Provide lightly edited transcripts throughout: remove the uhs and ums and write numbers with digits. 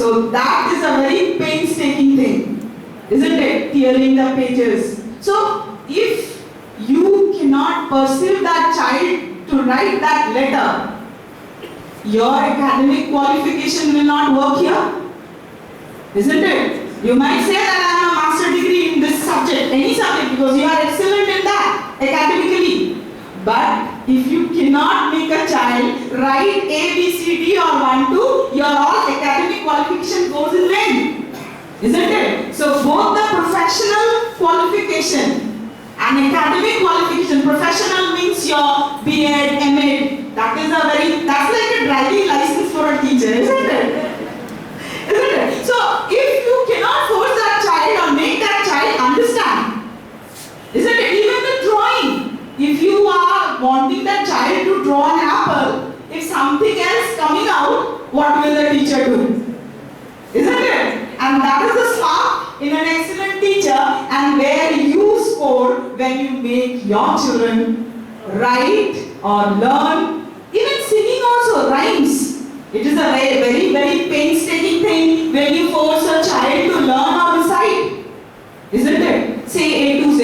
So that is a very painstaking thing, isn't it? Tearing the pages. So if you cannot perceive that child to write that letter, your academic qualification will not work here, isn't it? You might say that I have a master degree in this subject, any subject, because you are excellent in that academically. But if you cannot make a child write A, B, C, D or 1, 2, your all academic qualification goes in vain, isn't it? So both the professional qualification and academic qualification, professional means your B.Ed, M.Ed, that's like a driving license for a teacher, isn't it? Isn't it? So if you cannot force that child or make that child understand, isn't it? Even the drawing, if you are wanting that child to draw an apple, if something else coming out, what will the teacher do? Isn't it? And that is the spark in an excellent teacher, and where you score when you make your children write or learn. Even singing also, rhymes. It is a very, very painstaking thing when you force a child to learn or recite. Isn't it? Say A to Z.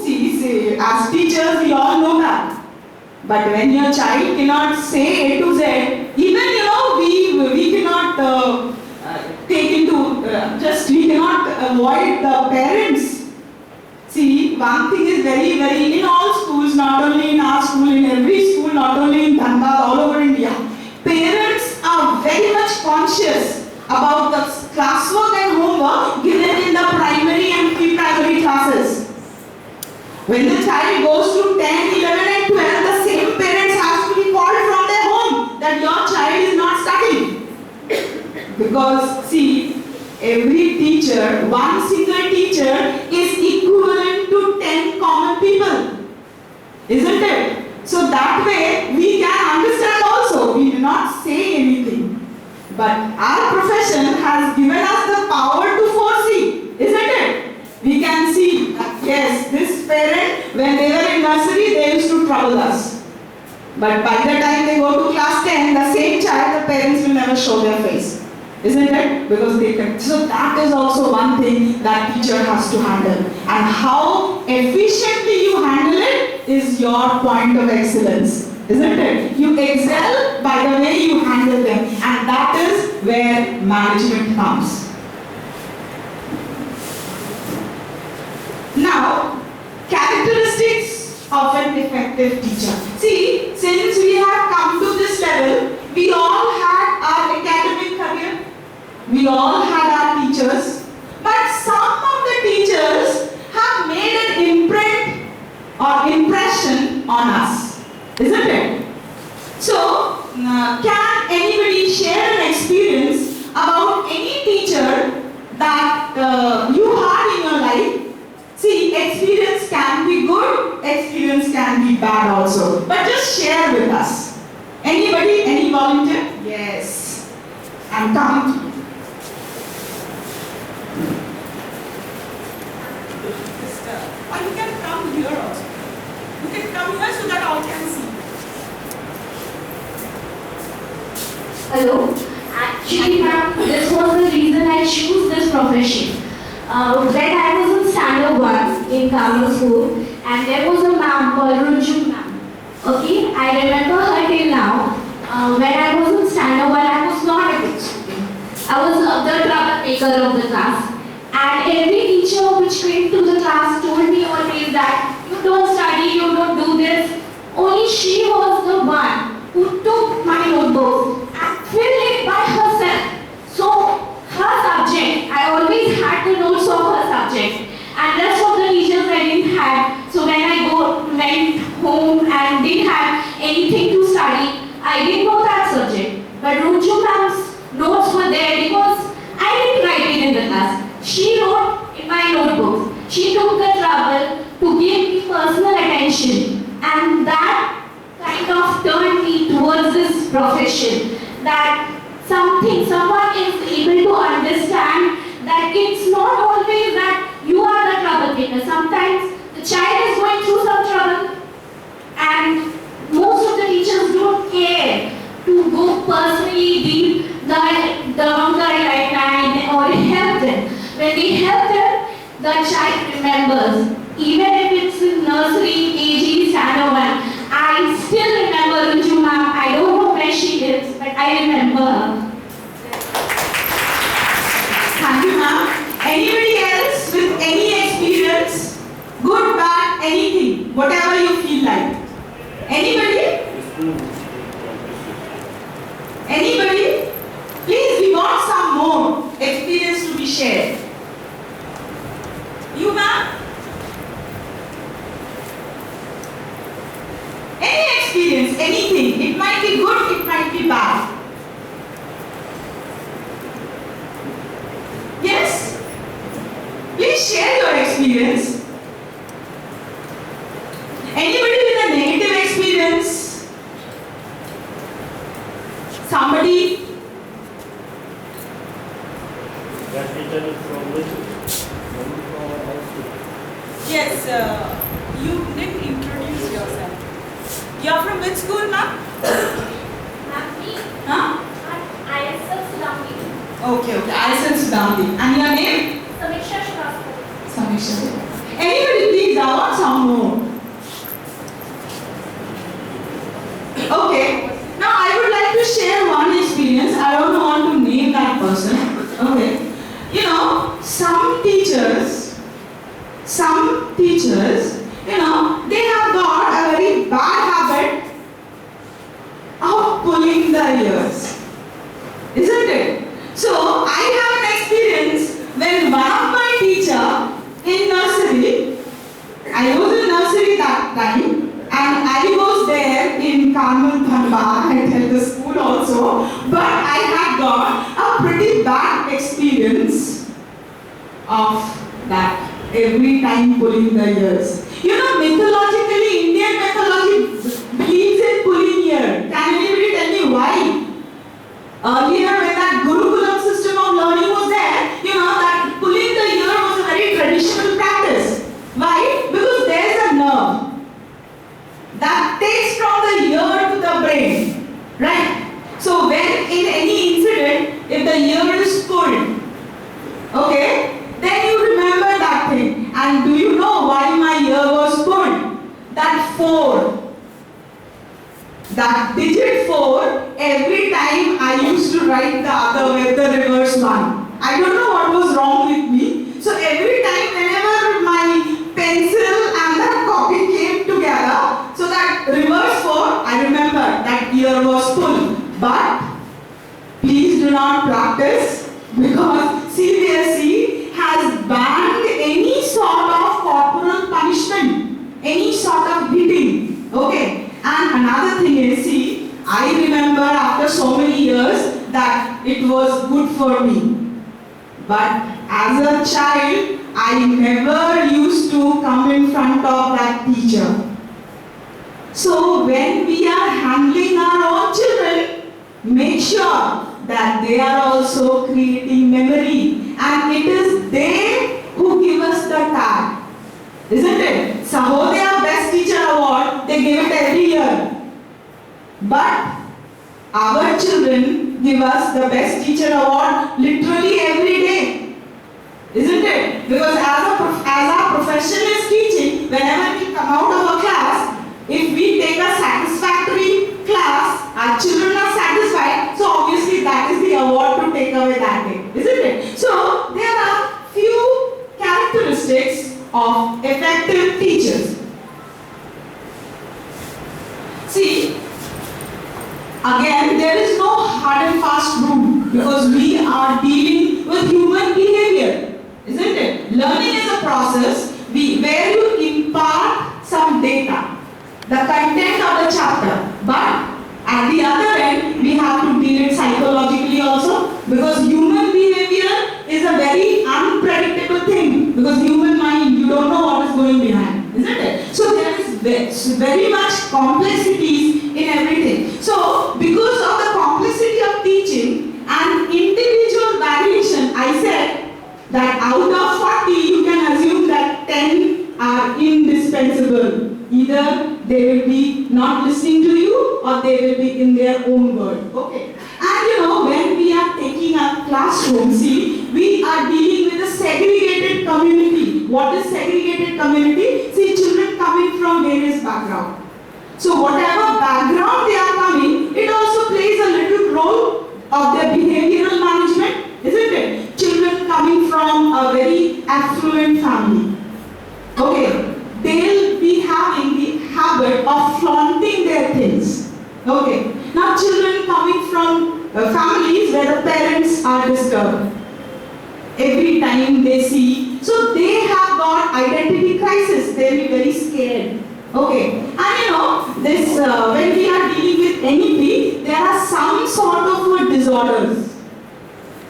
See, as teachers we all know that. But when your child cannot say A to Z, even we cannot we cannot avoid the parents. See, one thing is very, very, in all schools, not only in our school, in every school, not only in Dhandad, all over India, parents are very much conscious about the classwork and homework given in the primary and pre-primary classes. When the child goes to 10, 11 and 12, the same parents have to be called from their home that your child is not studying. Because see, every teacher, one single teacher is equivalent to 10 common people. Isn't it? So that way we can understand also. We do not say anything. But our profession has given us the power to foresee. Isn't it? We can see that yes, this parent, when they were in nursery, they used to trouble us. But by the time they go to class 10, the same child, the parents will never show their face. Isn't it? Because they can. So that is also one thing that teacher has to handle. And how efficiently you handle it is your point of excellence. Isn't it? You excel by the way you handle them. And that is where management comes. Now, characteristics of an effective teacher. See, since we have come to this level, we all had our academic career, we all had our teachers, but some of the teachers have made an imprint or impression on us, isn't it? So, can anybody share an experience about any teacher that you had in your life? See, experience can be good, experience can be bad also. But just share with us. Anybody, any volunteer? Yes. I'm coming to you. Or you can come here also. You can come here so that all can see. Hello. Actually, ma'am, this was the reason I chose this profession. When I was in standard 1 in Carmel school, and there was a ma'am called Runju ma'am. Okay, I remember her till now. When I was in standard 1, I was not a good student. I was the troublemaker of the class. And every teacher which came to the class told me always that you don't study, you don't do this. Only she was the one who took my notebook and filled it by herself. So her subject, I always had the notes of her subject, and rest of the teachers I didn't have. So when I went home and didn't have anything to study, I didn't know that subject. But Runju ma'am's notes were there because I didn't write it in the class. She wrote in my notebook. She took the trouble to give me personal attention, and that kind of turned me towards this profession. That someone is able to understand that it's not always that you are the troublemaker. Sometimes the child is going through some trouble, and most of the teachers don't care to go the child remembers. Even if it's in nursery, KG, standard 1, I still remember Ruju ma'am. I don't know where she is, but I remember her. Thank you, ma'am. Anybody else with any experience? Good, bad, anything, whatever you feel like. Anybody? Anybody? Please, we want some more experience to be shared. You, ma'am? Any experience, anything. It might be good, it might be bad. Yes? Please share your experience. Anybody with a negative experience? Somebody? That teacher is from which? Yes, you didn't introduce yourself. You're from which school, ma'am? Huh? Okay, ISL Sudamdi. And your name? Samiksha. Anybody please, I want some more. Okay. Now I would like to share one experience. I don't want to name that person. Okay. You know, some teachers, they have got a very bad habit of pulling the ears. Isn't it? So I have an experience when one of my teacher in nursery, I was in nursery that time, and I was there in Carmel Dhanbad, I tell the school also, but I had got a pretty bad experience of that every time pulling the ears. You know, mythologically, Indian mythology believes in pulling ear. Can anybody tell me why? Earlier, when that Gurukulam system of learning was there, you know, that pulling the ear was a very traditional practice. Why? Because there is a nerve that takes from the ear to the brain, right? So when in any incident, if the ear is pulled, okay, then you remember that thing. And do you know why my ear was pulled? That 4. That digit 4, every time I used to write the other way, the reverse one. I don't know what was wrong with me. So every time whenever my pencil and that copy came together, so that reverse 4, I remember that ear was pulled. But please do not practice, because CBSE has banned any sort of corporal punishment, any sort of beating. Okay. And another thing is, see, I remember after so many years that it was good for me. But as a child, I never used to come in front of that teacher. So when we are handling our own children, make sure that they are also creating memory. And it is they who give us the tag. Isn't it? Sahodaya Best Teacher Award, they give it every year. But our children give us the Best Teacher Award literally every day. Isn't it? Because as our profession is teaching, whenever we come out of a class, if we take a satisfactory class, our children are satisfied, so obviously that is the award to take away that day. Isn't it? So there are few characteristics of effective teachers. See, again, there is no hard and fast rule, because we are dealing with human behavior, isn't it? Learning is a process where you impart some data, the content of the chapter, but at the other end, we have to deal it psychologically also, because human behavior is a very unpredictable thing, because human mind, you don't know what is going behind, isn't it? So there is very much complexities in everything. So because of the complexity of teaching and individual variation, I said that out of 40, you can assume that 10 are indispensable. Either they will be not listening to you, or they will be in their own world. Okay. And you know, when we are taking a classroom, see, we are dealing with a segregated community. What is segregated community? See, children coming from various backgrounds. So whatever background they are coming, it also plays a little role of their behavioral management, isn't it? Children coming from a very affluent family, okay, they'll be having the habit of flaunting their things. Okay. Now children coming from families where the parents are disturbed every time they see, so they have got identity crisis. They'll be very scared. Okay. And this when we are dealing with NEP, there are some sort of disorders,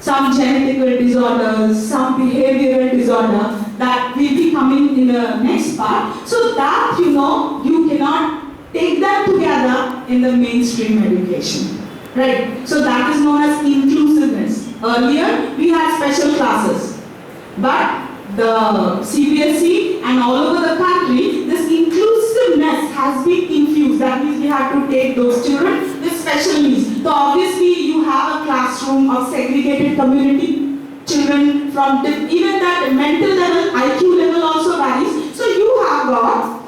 some genetical disorders, some behavioral disorder that will be coming in the next part. So that you cannot take them together in the mainstream education, right? So that is known as inclusiveness. Earlier we had special classes, but the CBSE and all over the country, this inclusiveness has been infused. That means we have to take those children with special needs. So obviously you have a classroom of segregated community, children from even that mental level, IQ level also varies. So you have got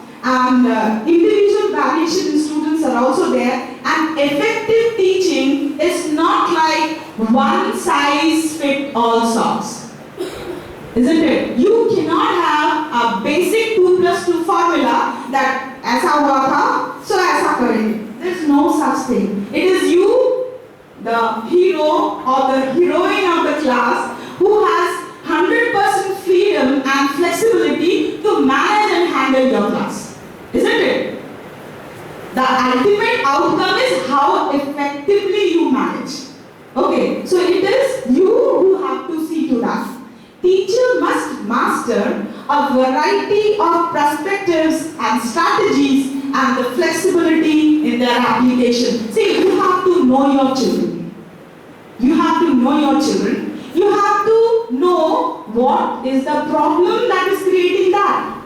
individual variation in students are also there, and effective teaching is not like one size fit all socks, isn't it? You cannot have a basic 2 + 2 formula that aisa hua tha, so aisa karenge. There is no such thing. It is you, the hero or the heroine of the class, who has 100% freedom and flexibility to manage and handle your class. Isn't it? The ultimate outcome is how effectively you manage. Okay, so it is you who have to see to that. Teacher must master a variety of perspectives and strategies and the flexibility in their application. See, you have to know your children. You have to know your children. You have to know what is the problem that is creating that.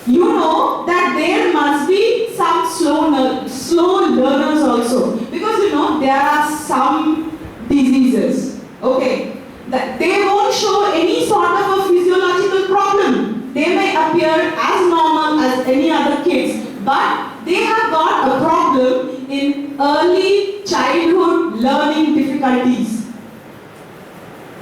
You know that there must be some slow learners also, because there are some diseases, okay, that they won't show any sort of a physiological problem. They may appear as normal as any other kids, but they have got a problem in early childhood learning difficulties.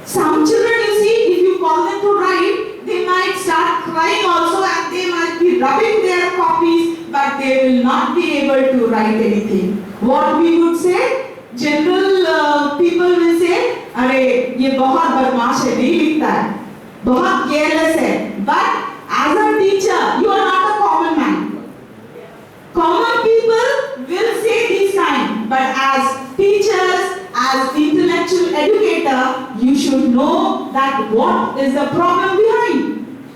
Some children, you see, if you call them to write, they might start crying also, and they might be rubbing their copies, but they will not be able to write anything. What we would say, general people will say, "Arey, ye bahut badmash hai, nahi likhta hai, bahut careless hai." But as a teacher, you are not a common man. Common people will say these kind, but as teachers, as intellectual educator, you should know that what is the problem behind.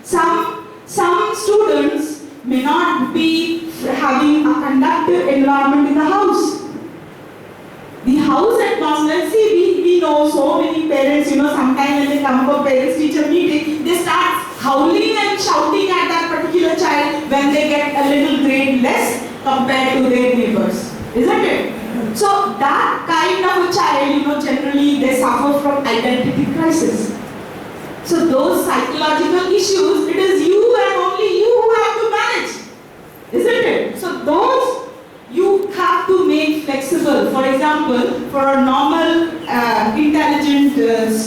Some students may not be having a conducive environment in the house. The house atmosphere, see, we know so many parents, sometimes when they come for parents-teacher meeting, they start howling and shouting at that particular child when they get a little grade less compared to their neighbors, isn't it? So that kind of a child, generally they suffer from identity crisis. So those psychological issues, it is you and only you who have to manage, isn't it? So those you have to make flexible. For example, for a normal intelligent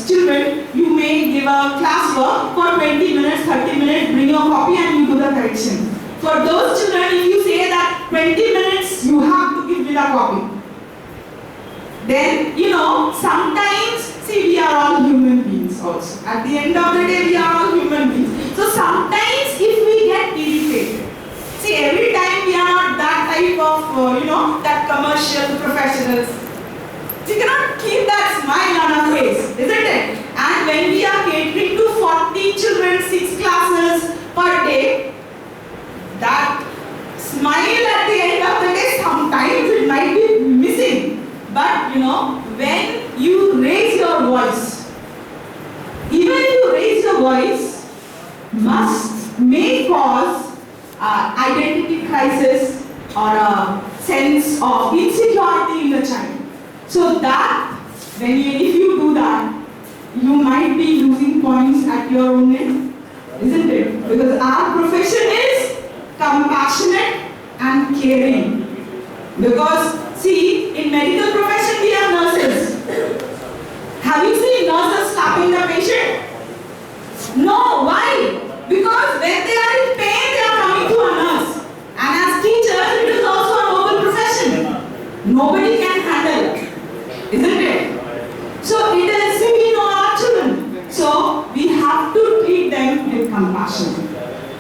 children, you may give a classwork for 20 minutes, 30 minutes, bring your copy and you do the correction. For those children, if you say that 20 minutes you have to give with a copy, then, sometimes, see, we are all human beings also. At the end of the day, we are all human beings. So sometimes if we get irritated, see, every time we are not that type of, that commercial professionals. We cannot keep that smile on our face, isn't it? And when we are catering to 40 children, 6 classes per day, that smile at the end of the day, sometimes it might be missing. But when you raise your voice, even if you raise your voice, may cause identity crisis or a sense of insecurity in the child. So that, if you do that, you might be losing points at your own end. isn't it? Because our profession is compassionate and caring. Because see, in medical profession we have nurses. Have you seen nurses slapping the patient? No, why? Because when they are in pain, they are coming to a nurse. And as teachers, it is also a noble profession. Nobody can handle it, isn't it? So it is, we know our children. So we have to treat them with compassion.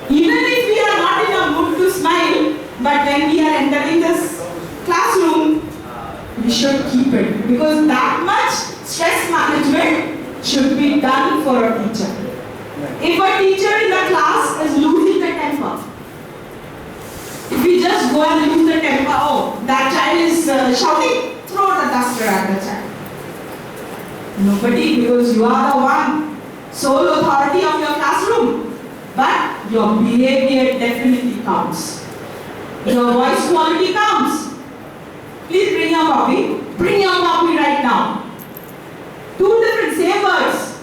Even if we are not in a mood to smile, but when we are entering this classroom, we should keep it. Because that much stress management should be done for a teacher. If a teacher in the class is losing the temper, if we just go and lose the temper, oh, that child is shouting, throw the duster at the child. Nobody, because you are the one sole authority of your classroom. But your behavior definitely counts. Your voice quality counts. Please bring your copy. Bring your copy right now. Two different, same words.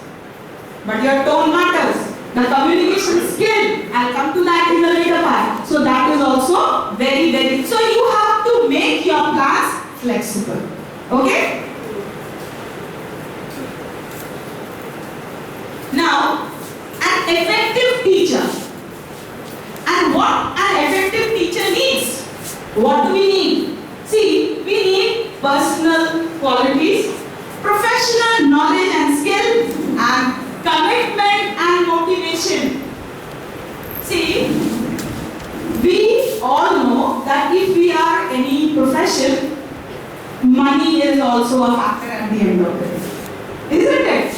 But your tone matters. The communication skill, I'll come to that in the later part. So that is also very, very, so you have to make your class flexible. Okay? Now, an effective teacher. And what an effective teacher needs? What do we need? See, we need personal qualities, professional knowledge and skill, and commitment and motivation. See, we all know that if we are any profession, money is also a factor at the end of it. Isn't it?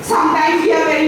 Sometimes we are very